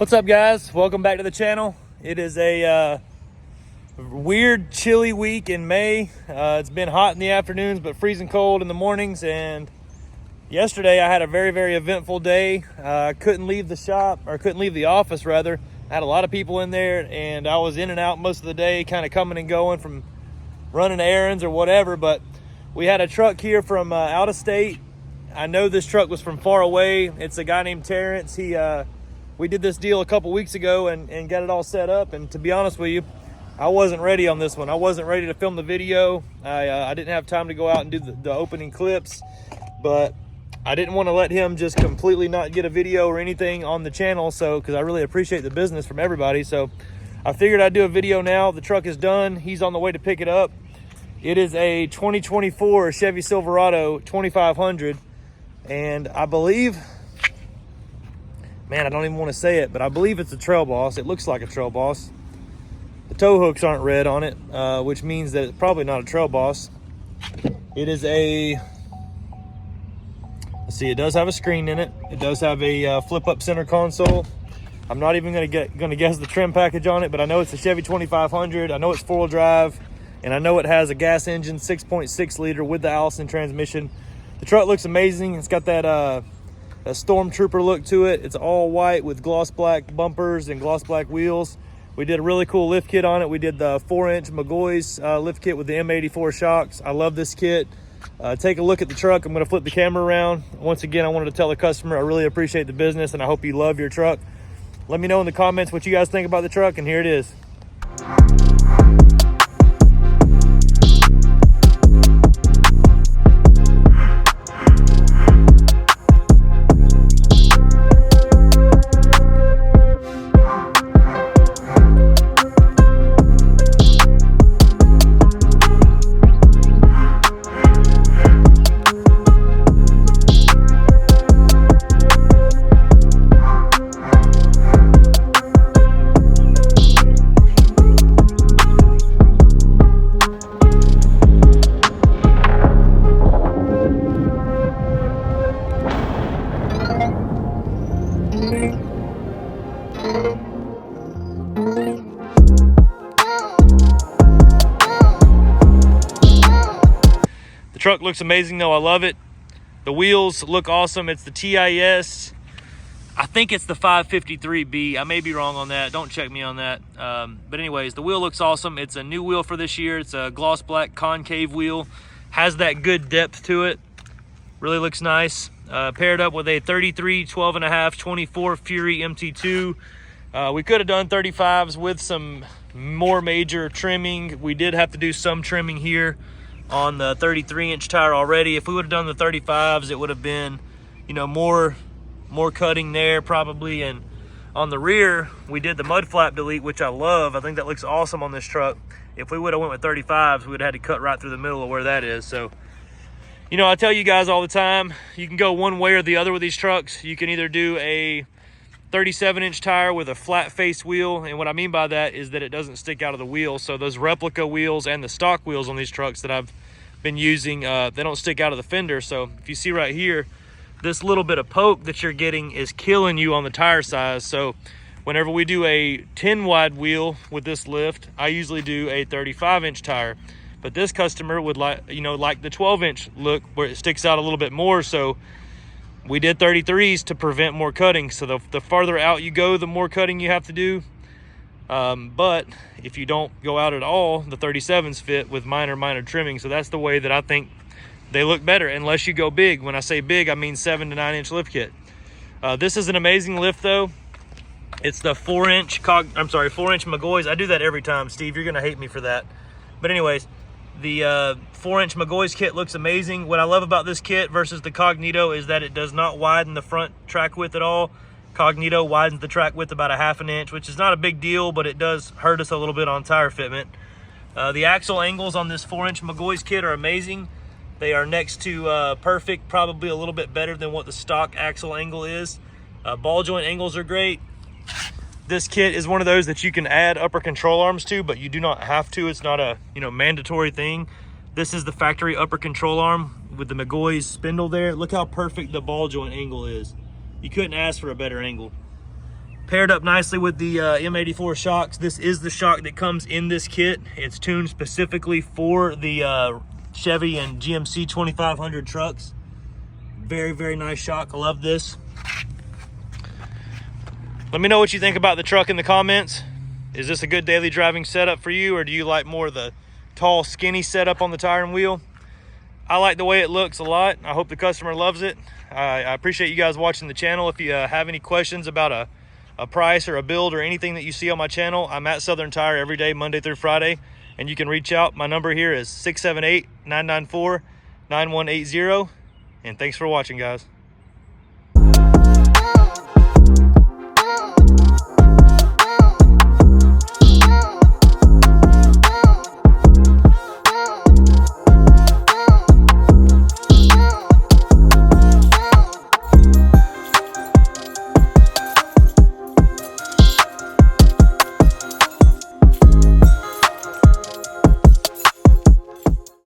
What's up, guys? Welcome back to the channel. It is a weird chilly week in May. It's been hot in the afternoons but freezing cold in the mornings, and yesterday I had a very eventful day. I couldn't leave the shop, or couldn't leave the office rather. I had a lot of people in there and I was in and out most of the day, kind of coming and going from running errands or whatever. But we had a truck here from out of state. I know this truck was from far away. It's a guy named Terrence. We did this deal a couple weeks ago and got it all set up. And to be honest with you, I wasn't ready on this one. I wasn't ready to film the video. I didn't have time to go out and do the opening clips, but I didn't want to let him just completely not get a video or anything on the channel. So, because I really appreciate the business from everybody. So I figured I'd do a video now. The truck is done. He's on the way to pick it up. It is a 2024 Chevy Silverado 2500. And I believe, man, I don't even want to say it, but I believe it's a Trail Boss. It looks like a Trail Boss. The tow hooks aren't red on it, which means that it's probably not a Trail Boss. It is a, let's see, it does have a screen in it. It does have a flip-up center console. I'm not even gonna guess the trim package on it, but I know it's a Chevy 2500. I know it's four-wheel drive, and I know it has a gas engine, 6.6 liter with the Allison transmission. The truck looks amazing. It's got that a Stormtrooper look to it. It's all white with gloss black bumpers and gloss black wheels. We did a really cool lift kit on it. We did the 4-inch McGaughys lift kit with the M84 shocks. I love this kit. Take a look at the truck. I'm going to flip the camera around. Once again, I wanted to tell the customer I really appreciate the business and I hope you love your truck. Let me know in the comments what you guys think about the truck, and here it is. The truck looks amazing though. I love it. The wheels look awesome. It's the TIS. I think it's the 553B. I may be wrong on that. Don't check me on that. But anyways, the wheel looks awesome. It's a new wheel for this year. It's a gloss black concave wheel. Has that good depth to it. Really looks nice. Paired up with a 33, 12.5, 24 Fury MT2. We could have done 35s with some more major trimming. We did have to do some trimming here on the 33-inch tire already. If we would have done the 35s, it would have been, you know, more cutting there probably. And on the rear, we did the mud flap delete, which I love. I think that looks awesome on this truck. If we would have went with 35s, we would have had to cut right through the middle of where that is. So, you know, I tell you guys all the time, you can go one way or the other with these trucks. You can either do a 37-inch tire with a flat face wheel, and what I mean by that is that it doesn't stick out of the wheel. So those replica wheels and the stock wheels on these trucks that I've been using, they don't stick out of the fender. So if you see right here, this little bit of poke that you're getting is killing you on the tire size. So whenever we do a 10 wide wheel with this lift, I usually do a 35-inch tire. But this customer would like the 12-inch look where it sticks out a little bit more. So we did 33s to prevent more cutting. So the farther out you go, the more cutting you have to do. But if you don't go out at all, the 37s fit with minor trimming. So that's the way that I think they look better, unless you go big. When I say big, I mean 7 to 9-inch lift kit. This is an amazing lift though. It's the 4-inch 4-inch McGaughys. I do that every time, Steve. You're gonna hate me for that. But anyways, the 4-inch McGaughys kit looks amazing. What I love about this kit versus the Cognito is that it does not widen the front track width at all. Cognito widens the track width about a 1/2 inch, which is not a big deal, but it does hurt us a little bit on tire fitment. The axle angles on this 4-inch McGaughys kit are amazing. They are next to perfect, probably a little bit better than what the stock axle angle is. Ball joint angles are great. This kit is one of those that you can add upper control arms to, but you do not have to. It's not a mandatory thing. This is the factory upper control arm with the McGaughys spindle there. Look how perfect the ball joint angle is. You couldn't ask for a better angle. Paired up nicely with the M84 shocks. This is the shock that comes in this kit. It's tuned specifically for the Chevy and GMC 2500 trucks. Very, very nice shock. I love this. Let me know what you think about the truck in the comments. Is this a good daily driving setup for you, or do you like more of the tall, skinny setup on the tire and wheel? I like the way it looks a lot. I hope the customer loves it. I appreciate you guys watching the channel. If you have any questions about a price or a build or anything that you see on my channel, I'm at Southern Tire every day, Monday through Friday, and you can reach out. My number here is 678-994-9180, and thanks for watching, guys.